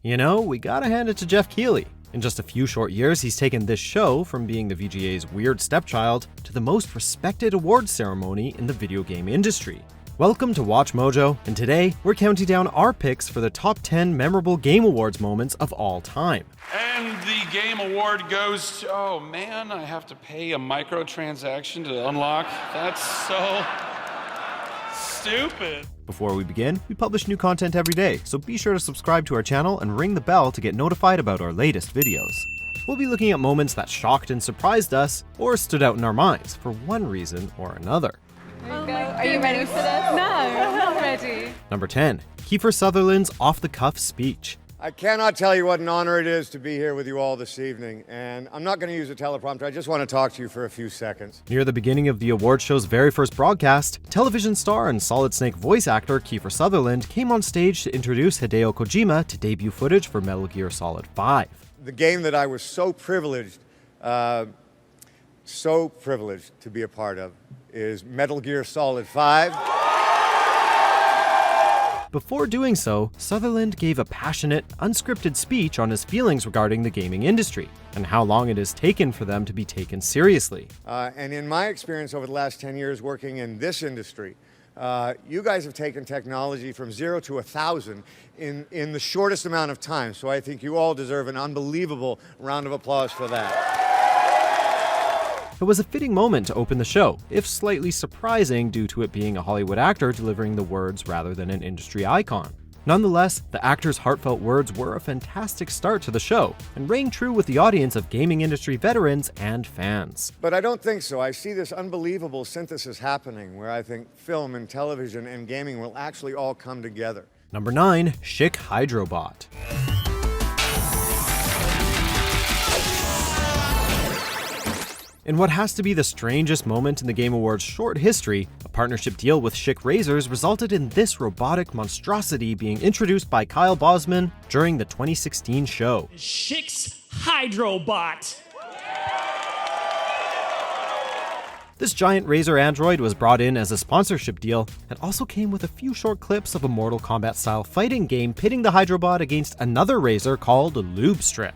You know, we gotta hand it to Geoff Keighley. In just a few short years, he's taken this show from being the VGA's weird stepchild to the most respected awards ceremony in the video game industry. Welcome to Watch Mojo, and today we're counting down our picks for the top 10 memorable Game Awards moments of all time. And the Game Award goes to, oh man, I have to pay a microtransaction to unlock. That's so stupid. Before we begin, we publish new content every day, so be sure to subscribe to our channel and ring the bell to get notified about our latest videos. We'll be looking at moments that shocked and surprised us, or stood out in our minds for one reason or another. Are you ready for this? No, I'm not ready. Number 10. Kiefer Sutherland's off-the-cuff speech. I cannot tell you what an honor it is to be here with you all this evening, and I'm not going to use a teleprompter. I just want to talk to you for a few seconds. Near the beginning of the award show's very first broadcast, television star and Solid Snake voice actor Kiefer Sutherland came on stage to introduce Hideo Kojima to debut footage for Metal Gear Solid 5. The game that I was so privileged to be a part of is Metal Gear Solid 5. Before doing so, Sutherland gave a passionate, unscripted speech on his feelings regarding the gaming industry and how long it has taken for them to be taken seriously. And in my experience over the last 10 years working in this industry, you guys have taken technology from 0 to 1,000 in the shortest amount of time. So I think you all deserve an unbelievable round of applause for that. It was a fitting moment to open the show, if slightly surprising due to it being a Hollywood actor delivering the words rather than an industry icon. Nonetheless, the actor's heartfelt words were a fantastic start to the show, and rang true with the audience of gaming industry veterans and fans. But I don't think so. I see this unbelievable synthesis happening where I think film and television and gaming will actually all come together. Number 9. Schick Hydrobot. In what has to be the strangest moment in the Game Awards' short history, a partnership deal with Schick Razors resulted in this robotic monstrosity being introduced by Kyle Bosman during the 2016 show. Schick's Hydrobot. This giant razor android was brought in as a sponsorship deal and also came with a few short clips of a Mortal Kombat-style fighting game pitting the Hydrobot against another razor called Lube Strip.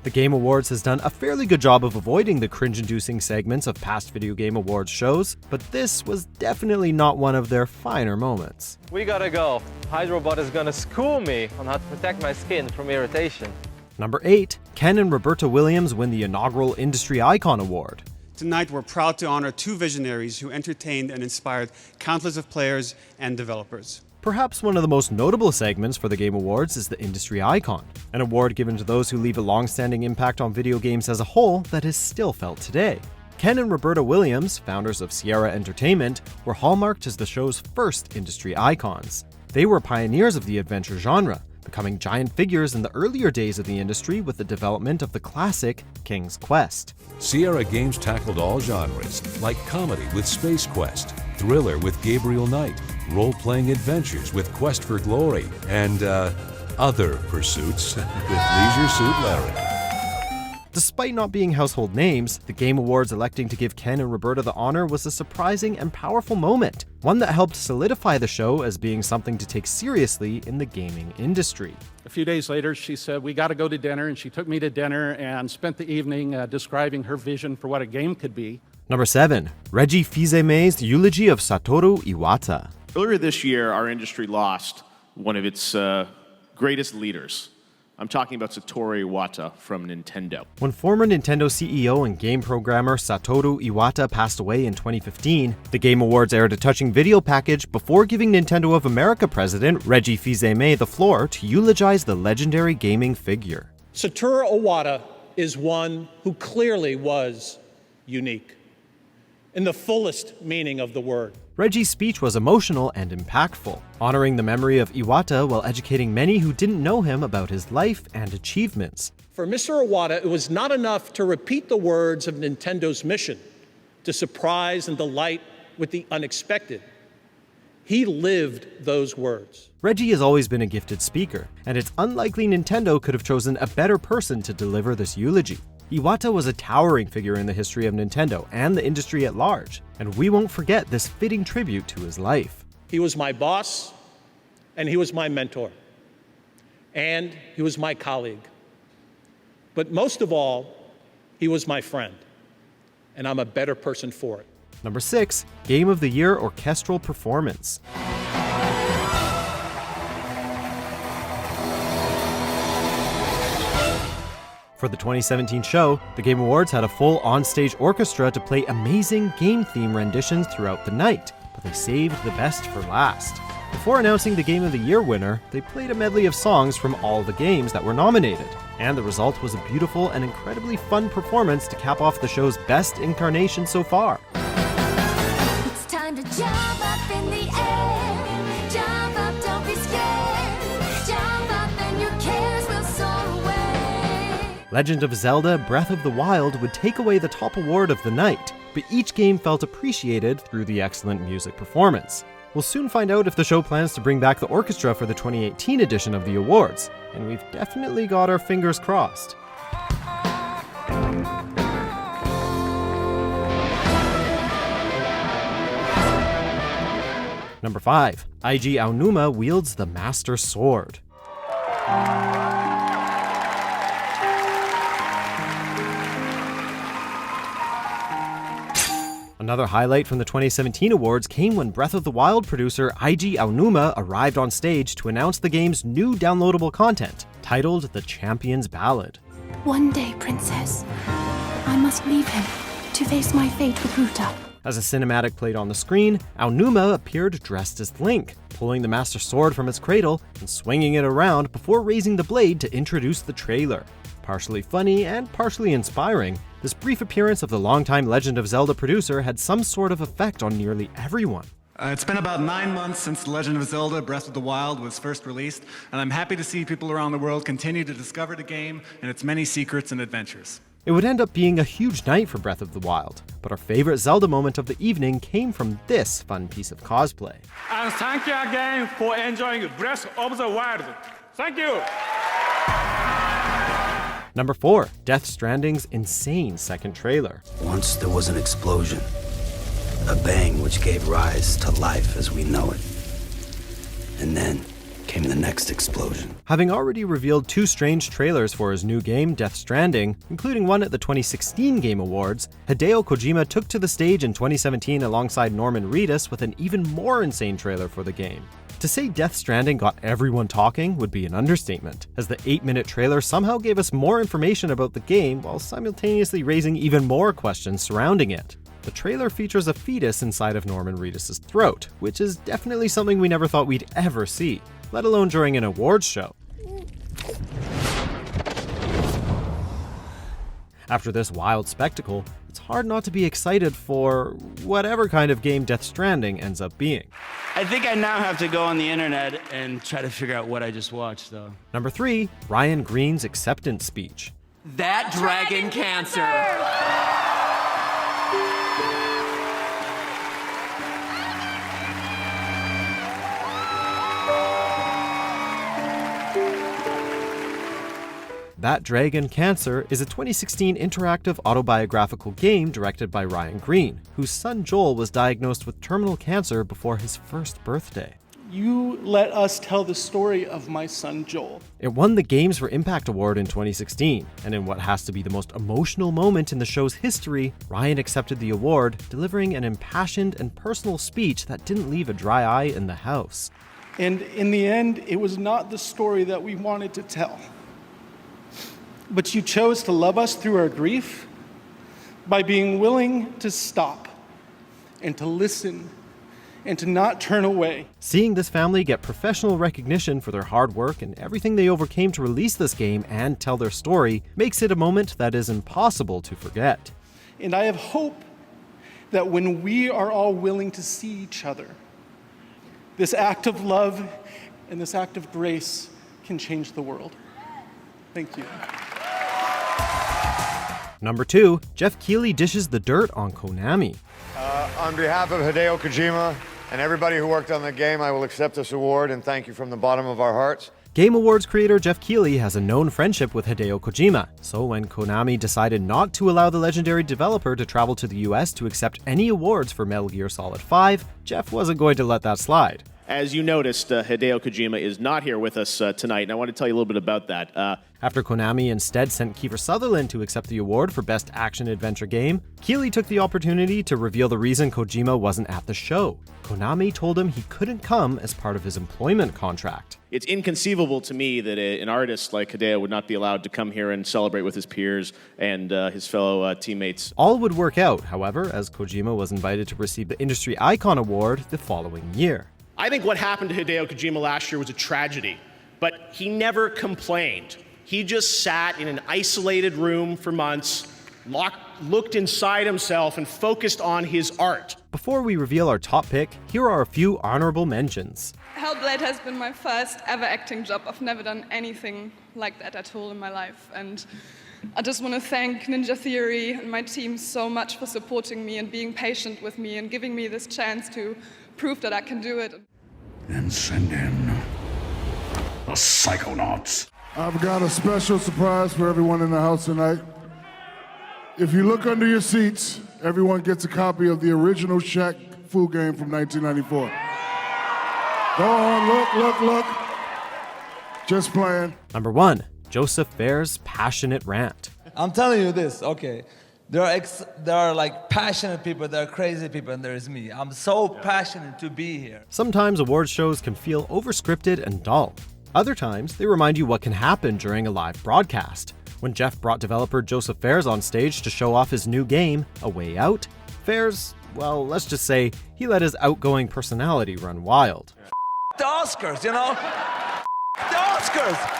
The Game Awards has done a fairly good job of avoiding the cringe-inducing segments of past video game awards shows, but this was definitely not one of their finer moments. We gotta go. Hydrobot is gonna school me on how to protect my skin from irritation. Number 8. Ken and Roberta Williams win the Inaugural Industry Icon Award. Tonight we're proud to honor two visionaries who entertained and inspired countless of players and developers. Perhaps one of the most notable segments for the Game Awards is the Industry Icon, an award given to those who leave a long-standing impact on video games as a whole that is still felt today. Ken and Roberta Williams, founders of Sierra Entertainment, were hallmarked as the show's first industry icons. They were pioneers of the adventure genre, becoming giant figures in the earlier days of the industry with the development of the classic King's Quest. Sierra Games tackled all genres, like comedy with Space Quest, thriller with Gabriel Knight, role-playing adventures with Quest for Glory, and other pursuits with Leisure Suit Larry. Despite not being household names, the Game Awards electing to give Ken and Roberta the honor was a surprising and powerful moment, one that helped solidify the show as being something to take seriously in the gaming industry. A few days later, she said, we got to go to dinner, and she took me to dinner and spent the evening describing her vision for what a game could be. Number 7. Reggie Fils-Aime's eulogy of Satoru Iwata. Earlier this year, our industry lost one of its greatest leaders. I'm talking about Satoru Iwata from Nintendo. When former Nintendo CEO and game programmer Satoru Iwata passed away in 2015, the Game Awards aired a touching video package before giving Nintendo of America president Reggie Fils-Aime the floor to eulogize the legendary gaming figure. Satoru Iwata is one who clearly was unique, in the fullest meaning of the word. Reggie's speech was emotional and impactful, honoring the memory of Iwata while educating many who didn't know him about his life and achievements. For Mr. Iwata, it was not enough to repeat the words of Nintendo's mission, to surprise and delight with the unexpected. He lived those words. Reggie has always been a gifted speaker, and it's unlikely Nintendo could have chosen a better person to deliver this eulogy. Iwata was a towering figure in the history of Nintendo and the industry at large, and we won't forget this fitting tribute to his life. He was my boss, and he was my mentor. and he was my colleague. But most of all, he was my friend, and I'm a better person for it. Number 6, Game of the Year Orchestral Performance. For the 2017 show, the Game Awards had a full on-stage orchestra to play amazing game theme renditions throughout the night, but they saved the best for last. Before announcing the Game of the Year winner, they played a medley of songs from all the games that were nominated, and the result was a beautiful and incredibly fun performance to cap off the show's best incarnation so far. It's time to jump up in the air. Jump up, don't be scared. Jump up and your cares will soar away. Legend of Zelda Breath of the Wild would take away the top award of the night, but each game felt appreciated through the excellent music performance. We'll soon find out if the show plans to bring back the orchestra for the 2018 edition of the awards, and we've definitely got our fingers crossed. Number 5, Eiji Aonuma wields the Master Sword. Another highlight from the 2017 awards came when Breath of the Wild producer Eiji Aonuma arrived on stage to announce the game's new downloadable content, titled The Champion's Ballad. One day, Princess, I must leave him to face my fate with Ruta. As a cinematic played on the screen, Aonuma appeared dressed as Link, pulling the Master Sword from its cradle and swinging it around before raising the blade to introduce the trailer. Partially funny and partially inspiring, this brief appearance of the longtime Legend of Zelda producer had some sort of effect on nearly everyone. It's been about 9 months since The Legend of Zelda Breath of the Wild was first released, and I'm happy to see people around the world continue to discover the game and its many secrets and adventures. It would end up being a huge night for Breath of the Wild, but our favorite Zelda moment of the evening came from this fun piece of cosplay. And thank you again for enjoying Breath of the Wild. Thank you! Number 4, Death Stranding's insane second trailer. Once there was an explosion, a bang which gave rise to life as we know it. And then came the next explosion. Having already revealed 2 strange trailers for his new game, Death Stranding, including one at the 2016 Game Awards, Hideo Kojima took to the stage in 2017 alongside Norman Reedus with an even more insane trailer for the game. To say Death Stranding got everyone talking would be an understatement, as the 8-minute trailer somehow gave us more information about the game while simultaneously raising even more questions surrounding it. The trailer features a fetus inside of Norman Reedus' throat, which is definitely something we never thought we'd ever see, let alone during an awards show. After this wild spectacle, it's hard not to be excited for whatever kind of game Death Stranding ends up being. I think I now have to go on the internet and try to figure out what I just watched, though. Number 3, Ryan Green's acceptance speech. That dragon cancer! That Dragon Cancer is a 2016 interactive autobiographical game directed by Ryan Green, whose son Joel was diagnosed with terminal cancer before his first birthday. You let us tell the story of my son Joel. It won the Games for Impact Award in 2016, and in what has to be the most emotional moment in the show's history, Ryan accepted the award, delivering an impassioned and personal speech that didn't leave a dry eye in the house. And in the end, it was not the story that we wanted to tell. But you chose to love us through our grief by being willing to stop and to listen and to not turn away. Seeing this family get professional recognition for their hard work and everything they overcame to release this game and tell their story makes it a moment that is impossible to forget. And I have hope that when we are all willing to see each other, this act of love and this act of grace can change the world. Thank you. Number 2, Geoff Keighley dishes the dirt on Konami. On behalf of Hideo Kojima and everybody who worked on the game, I will accept this award and thank you from the bottom of our hearts. Game Awards creator Geoff Keighley has a known friendship with Hideo Kojima, so when Konami decided not to allow the legendary developer to travel to the US to accept any awards for Metal Gear Solid 5, Geoff wasn't going to let that slide. As you noticed, Hideo Kojima is not here with us tonight, and I want to tell you a little bit about that. After Konami instead sent Kiefer Sutherland to accept the award for Best Action-Adventure Game, Keely took the opportunity to reveal the reason Kojima wasn't at the show. Konami told him he couldn't come as part of his employment contract. It's inconceivable to me that an artist like Hideo would not be allowed to come here and celebrate with his peers and his fellow teammates. All would work out, however, as Kojima was invited to receive the Industry Icon Award the following year. I think what happened to Hideo Kojima last year was a tragedy, but he never complained. He just sat in an isolated room for months, looked inside himself, and focused on his art. Before we reveal our top pick, here are a few honorable mentions. Hellblade has been my first ever acting job. I've never done anything like that at all in my life. And I just want to thank Ninja Theory and my team so much for supporting me and being patient with me and giving me this chance to prove that I can do it. And send in the Psychonauts. I've got a special surprise for everyone in the house tonight. If you look under your seats, everyone gets a copy of the original Schick Fu game from 1994. Go on, look. Just playing. Number 1, Joseph Fares' passionate rant. I'm telling you this, okay. There are like passionate people, there are crazy people, and there is me. I'm so passionate to be here. Sometimes awards shows can feel overscripted and dull. Other times, they remind you what can happen during a live broadcast. When Geoff brought developer Joseph Fares on stage to show off his new game, A Way Out, Fares, well, let's just say, he let his outgoing personality run wild. The Oscars, you know? The Oscars!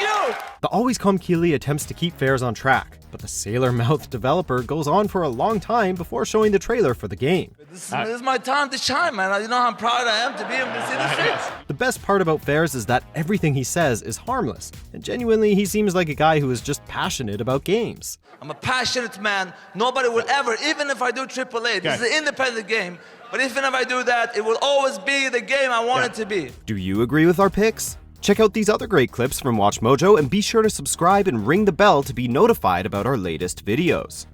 You! The always calm Keely attempts to keep Fares on track, but the sailor-mouthed developer goes on for a long time before showing the trailer for the game. This is my time to shine, man. You know how proud I am to be able to see the streets. The best part about Fares is that everything he says is harmless, and genuinely he seems like a guy who is just passionate about games. I'm a passionate man. Nobody will ever, even if I do AAA, this is an independent game, but even if I do that, it will always be the game I want it to be. Do you agree with our picks? Check out these other great clips from WatchMojo and be sure to subscribe and ring the bell to be notified about our latest videos.